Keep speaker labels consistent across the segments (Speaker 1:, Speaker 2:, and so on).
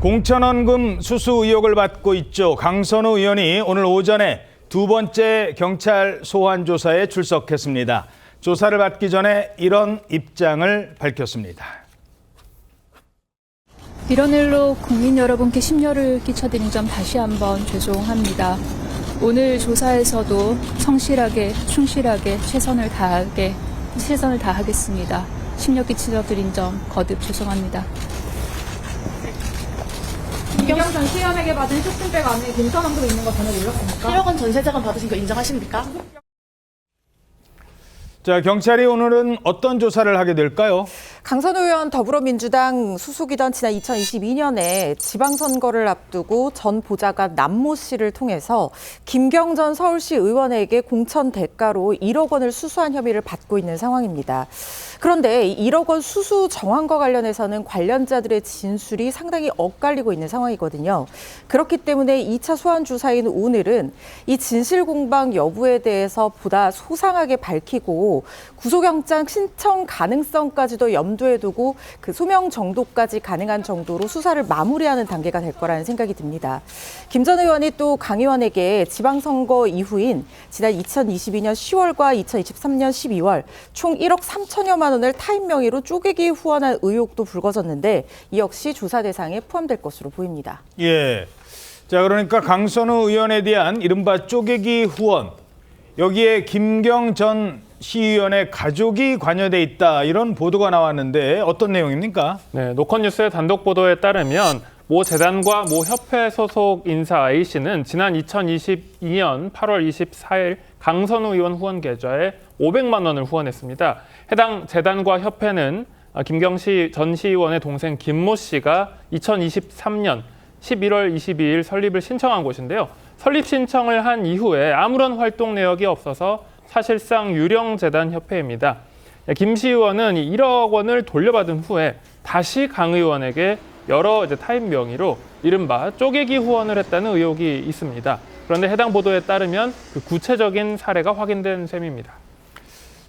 Speaker 1: 공천원금 수수 의혹을 받고 있죠. 강선우 의원이 오늘 오전에 두 번째 경찰 소환 조사에 출석했습니다. 조사를 받기 전에 이런 입장을 밝혔습니다.
Speaker 2: 이런 일로 국민 여러분께 심려를 끼쳐드린 점 다시 한번 죄송합니다. 오늘 조사에서도 성실하게, 충실하게 최선을 다하겠습니다. 심려 끼쳐드린 점 거듭 죄송합니다.
Speaker 3: 김경 전 시의원에게 받은 쇼핑백 안에 공천원금 있는 거 전혀 몰랐습니까?
Speaker 4: 1억 원 전세자금 받으신 거 인정하십니까?
Speaker 1: 자, 경찰이 오늘은 어떤 조사를 하게 될까요?
Speaker 5: 강선우 의원 더불어민주당 수석이던 지난 2022년에 지방선거를 앞두고 전 보좌관 남모 씨를 통해서 김경 전 서울시 의원에게 공천 대가로 1억 원을 수수한 혐의를 받고 있는 상황입니다. 그런데 1억 원 수수 정황과 관련해서는 관련자들의 진술이 상당히 엇갈리고 있는 상황이거든요. 그렇기 때문에 2차 소환 조사인 오늘은 이 진실 공방 여부에 대해서 보다 소상하게 밝히고 구속영장 신청 가능성까지도 염두에 두고 그 소명 정도까지 가능한 정도로 수사를 마무리하는 단계가 될 거라는 생각이 듭니다. 김 전 의원이 또 강 의원에게 지방선거 이후인 지난 2022년 10월과 2023년 12월 총 1억 3천여만 원을 타인 명의로 쪼개기 후원한 의혹도 불거졌는데 이 역시 조사 대상에 포함될 것으로 보입니다.
Speaker 1: 예. 자, 그러니까 강선우 의원에 대한 이른바 쪼개기 후원, 여기에 김경 전 시의원의 가족이 관여돼 있다, 이런 보도가 나왔는데 어떤 내용입니까?
Speaker 6: 네, 노컷뉴스의 단독 보도에 따르면 모 재단과 모 협회 소속 인사 A씨는 지난 2022년 8월 24일 강선우 의원 후원 계좌에 500만 원을 후원했습니다. 해당 재단과 협회는 김경 전 시의원의 동생 김모 씨가 2023년 11월 22일 설립을 신청한 곳인데요. 설립 신청을 한 이후에 아무런 활동 내역이 없어서 사실상 유령재단 협회입니다. 김 시 의원은 1억 원을 돌려받은 후에 다시 강 의원에게 여러 타인 명의로 이른바 쪼개기 후원을 했다는 의혹이 있습니다. 그런데 해당 보도에 따르면 그 구체적인 사례가 확인된 셈입니다.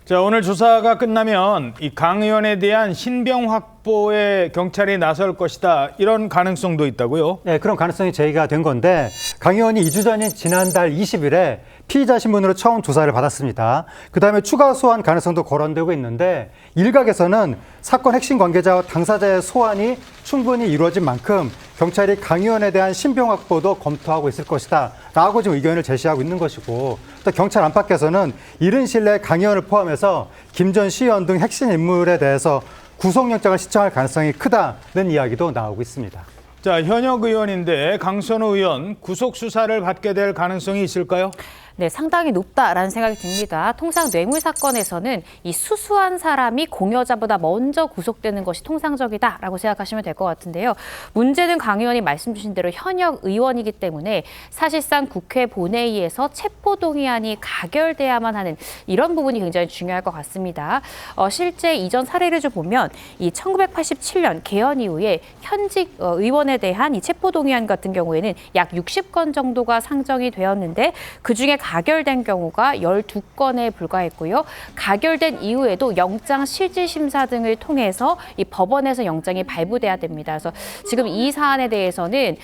Speaker 1: 자, 오늘 조사가 끝나면 이 강 의원에 대한 신병 확보에 경찰이 나설 것이다, 이런 가능성도 있다고요?
Speaker 7: 네, 그런 가능성이 제기가 된 건데 강 의원이 2주 전인 지난달 20일에 피의자 신분으로 처음 조사를 받았습니다. 그다음에 추가 소환 가능성도 거론되고 있는데 일각에서는 사건 핵심 관계자와 당사자의 소환이 충분히 이루어진 만큼 경찰이 강 의원에 대한 신병 확보도 검토하고 있을 것이다 라고 지금 의견을 제시하고 있는 것이고, 또 경찰 안팎에서는 이른 시일 내에 강 의원을 포함해서 김 전 시의원 등 핵심 인물에 대해서 구속영장을 신청할 가능성이 크다는 이야기도 나오고 있습니다.
Speaker 1: 자, 현역 의원인데 강선우 의원 구속 수사를 받게 될 가능성이 있을까요?
Speaker 8: 네, 상당히 높다라는 생각이 듭니다. 통상 뇌물 사건에서는 이 수수한 사람이 공여자보다 먼저 구속되는 것이 통상적이다라고 생각하시면 될 것 같은데요. 문제는 강 의원이 말씀 주신 대로 현역 의원이기 때문에 사실상 국회 본회의에서 체포동의안이 가결돼야만 하는 이런 부분이 굉장히 중요할 것 같습니다. 실제 이전 사례를 좀 보면 이 1987년 개헌 이후에 현직 의원에 대한 이 체포동의안 같은 경우에는 약 60건 정도가 상정이 되었는데 그중에 가결된 경우가 12건에 불과했고요. 가결된 이후에도 영장 실질 심사 등을 통해서 이 법원에서 영장이 발부돼야 됩니다. 그래서 지금 이 사안에 대해서는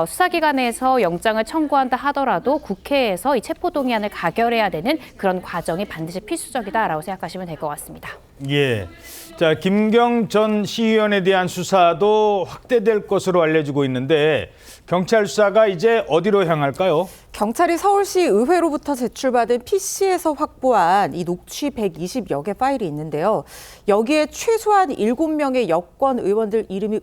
Speaker 8: 수사기관에서 영장을 청구한다 하더라도 국회에서 이 체포동의안을 가결해야 되는 그런 과정이 반드시 필수적이다라고 생각하시면 될 것 같습니다.
Speaker 1: 예. 자, 김경 전 시의원에 대한 수사도 확대될 것으로 알려지고 있는데 경찰 수사가 이제 어디로 향할까요?
Speaker 5: 경찰이 서울시 의회로부터 제출받은 PC에서 확보한 이 녹취 120여 개 파일이 있는데요. 여기에 최소한 7명의 여권 의원들 이름이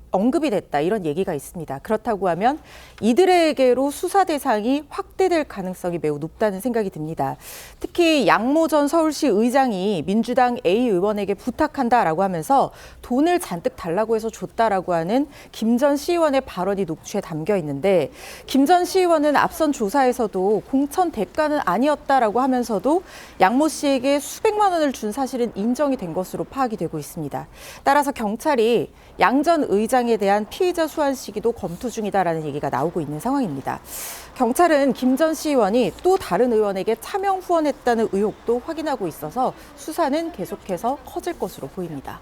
Speaker 5: 언급이 됐다, 이런 얘기가 있습니다. 그렇다고 하면 이들에게로 수사 대상이 확대될 가능성이 매우 높다는 생각이 듭니다. 특히 양모 전 서울시 의장이 민주당 A 의원에게 부탁한다라고 하면서 돈을 잔뜩 달라고 해서 줬다라고 하는 김 전 시의원의 발언이 녹취에 담겨 있는데, 김 전 시의원은 앞선 조사에서도 공천 대가는 아니었다라고 하면서도 양모 씨에게 수백만 원을 준 사실은 인정이 된 것으로 파악이 되고 있습니다. 따라서 경찰이 양 전 의장에 대한 피의자 소환 시기도 검토 중이다라는 얘기가 나오고 있는 상황입니다. 경찰은 김 전 시의원이 또 다른 의원에게 차명 후원했다는 의혹도 확인하고 있어서 수사는 계속해서 커질 것으로 보입니다.